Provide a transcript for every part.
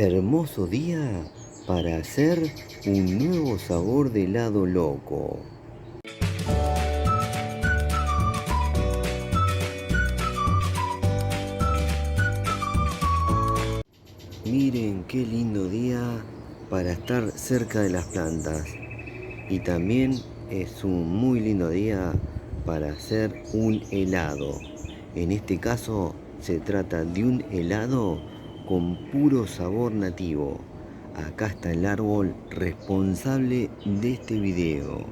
Hermoso día para hacer un nuevo sabor de helado loco. Miren qué lindo día para estar cerca de las plantas. Y también es un muy lindo día para hacer un helado. En este caso se trata de un helado con puro sabor nativo. Acá está el árbol responsable de este video.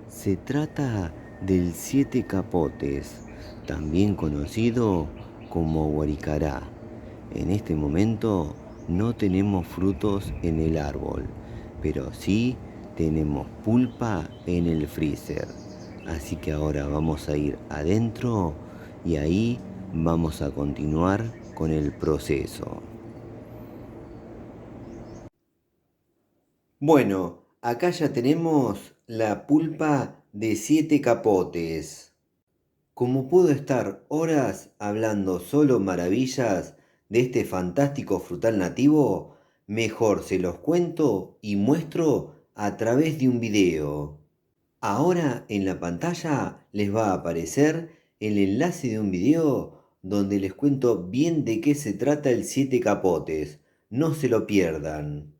Se trata del siete capotes, también conocido como guaricará. En este momento no tenemos frutos en el árbol, pero sí tenemos pulpa en el freezer. Así que ahora vamos a ir adentro y ahí vamos a continuar con el proceso. Bueno, acá ya tenemos la pulpa de 7 capotes. Como puedo estar horas hablando solo maravillas de este fantástico frutal nativo, mejor se los cuento y muestro a través de un video. Ahora en la pantalla les va a aparecer el enlace de un video donde les cuento bien de qué se trata el 7 capotes. No se lo pierdan.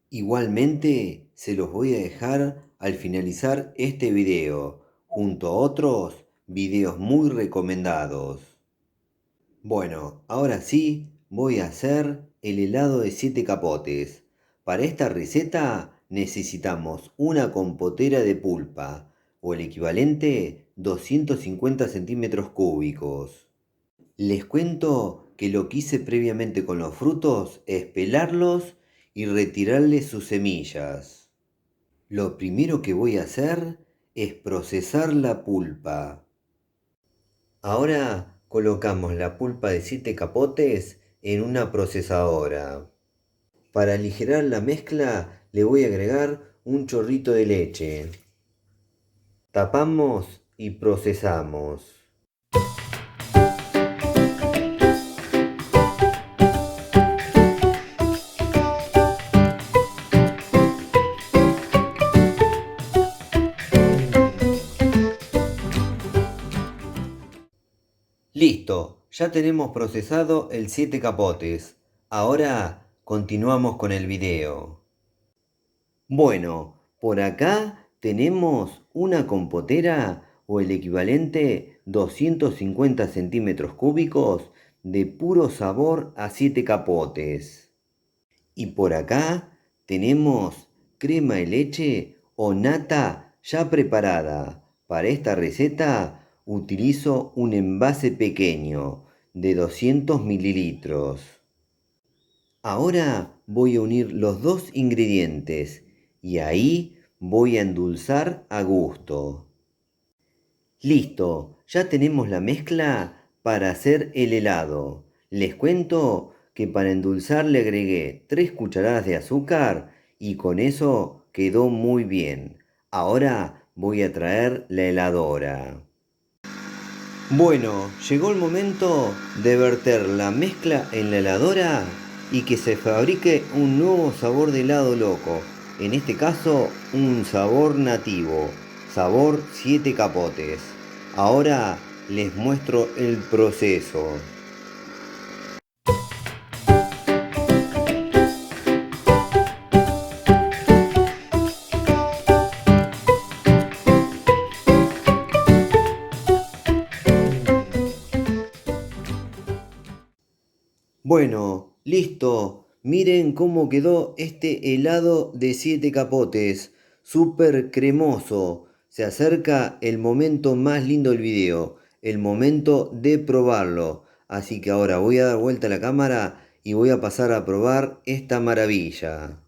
Igualmente se los voy a dejar al finalizar este video, junto a otros videos muy recomendados. Bueno, ahora sí voy a hacer el helado de 7 capotes. Para esta receta necesitamos una compotera de pulpa, o el equivalente 250 centímetros cúbicos. Les cuento que lo que hice previamente con los frutos es pelarlos y retirarles sus semillas. Lo primero que voy a hacer es procesar la pulpa. Ahora colocamos la pulpa de 7 capotes en una procesadora. Para aligerar la mezcla le voy a agregar un chorrito de leche. Tapamos y procesamos. Listo, ya tenemos procesado el 7 capotes. Ahora continuamos con el video. Bueno, por acá tenemos una compotera o el equivalente 250 centímetros cúbicos de puro sabor a 7 capotes. Y por acá tenemos crema de leche o nata ya preparada. Para esta receta utilizo un envase pequeño de 200 mililitros. Ahora voy a unir los dos ingredientes y ahí voy a endulzar a gusto. Listo, ya tenemos la mezcla para hacer el helado. Les cuento que para endulzar le agregué 3 cucharadas de azúcar y con eso quedó muy bien. Ahora voy a traer la heladora. Bueno, llegó el momento de verter la mezcla en la heladora y que se fabrique un nuevo sabor de helado loco. En este caso, un sabor nativo, sabor 7 capotes. Ahora les muestro el proceso. Bueno, listo. Miren cómo quedó este helado de 7 capotes. Súper cremoso. Se acerca el momento más lindo del video. El momento de probarlo. Así que ahora voy a dar vuelta a la cámara y voy a pasar a probar esta maravilla.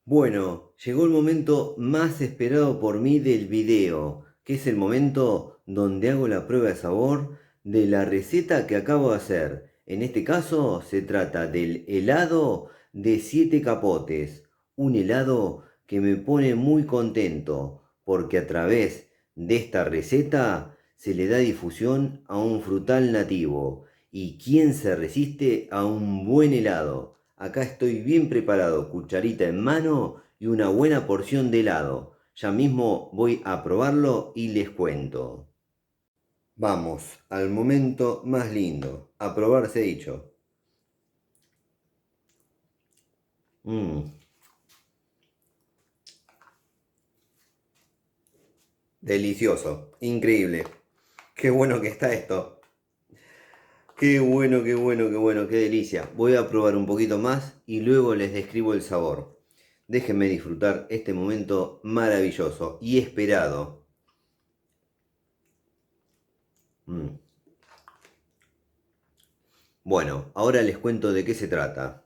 Bueno, llegó el momento más esperado por mí del video, que es el momento donde hago la prueba de sabor de la receta que acabo de hacer. En este caso se trata del helado de 7 capotes, un helado que me pone muy contento porque a través de esta receta se le da difusión a un frutal nativo ¿Y quién se resiste a un buen helado? Acá estoy bien preparado, cucharita en mano y una buena porción de helado. Ya mismo voy a probarlo y les cuento. Vamos al momento más lindo. A probar se ha dicho. Mmm, delicioso, increíble. Qué bueno que está esto. Qué bueno, qué bueno, qué bueno, qué delicia. Voy a probar un poquito más y luego les describo el sabor. Déjenme disfrutar este momento maravilloso y esperado. Mm. Bueno, ahora les cuento de qué se trata.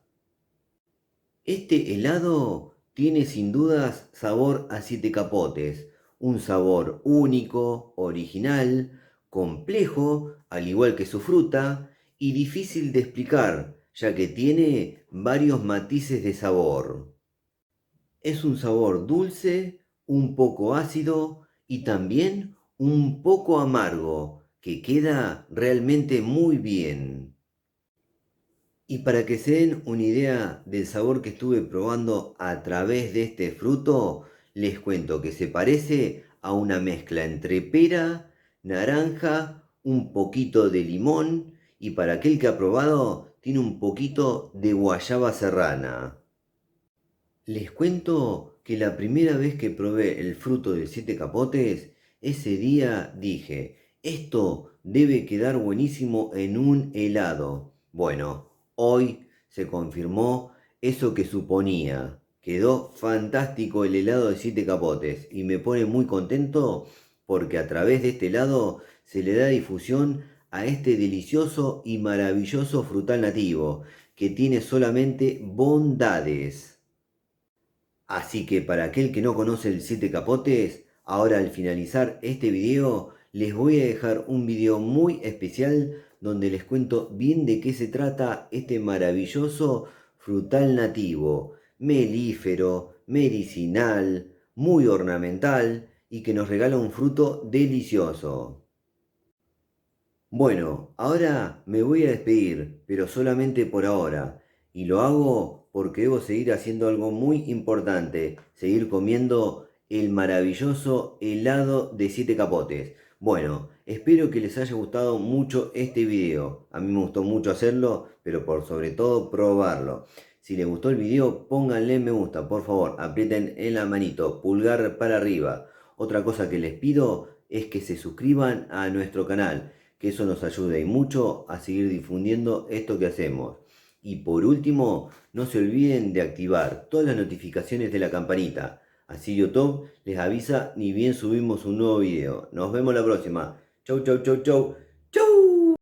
Este helado tiene sin dudas sabor a siete capotes, un sabor único, original, complejo, al igual que su fruta, y difícil de explicar, ya que tiene varios matices de sabor. Es un sabor dulce, un poco ácido y también un poco amargo, que queda realmente muy bien. Y para que se den una idea del sabor que estuve probando a través de este fruto, les cuento que se parece a una mezcla entre pera, naranja, un poquito de limón y para aquel que ha probado tiene un poquito de guayaba serrana. Les cuento que la primera vez que probé el fruto de siete capotes, ese día dije, esto debe quedar buenísimo en un helado. Bueno, hoy se confirmó eso que suponía. Quedó fantástico el helado de siete capotes y me pone muy contento porque a través de este helado se le da difusión a este delicioso y maravilloso frutal nativo que tiene solamente bondades. Así que para aquel que no conoce el siete capotes, ahora al finalizar este video les voy a dejar un video muy especial donde les cuento bien de qué se trata este maravilloso frutal nativo, melífero, medicinal, muy ornamental y que nos regala un fruto delicioso. Bueno, ahora me voy a despedir, pero solamente por ahora. Y lo hago porque debo seguir haciendo algo muy importante, seguir comiendo el maravilloso helado de siete capotes. Bueno, espero que les haya gustado mucho este video. A mí me gustó mucho hacerlo, pero por sobre todo probarlo. Si les gustó el video, pónganle me gusta, por favor, aprieten en la manito, pulgar para arriba. Otra cosa que les pido es que se suscriban a nuestro canal, que eso nos ayuda y mucho a seguir difundiendo esto que hacemos. Y por último, no se olviden de activar todas las notificaciones de la campanita. Así YouTube les avisa ni bien subimos un nuevo video. Nos vemos la próxima. Chau, chau, chau, chau. Chau.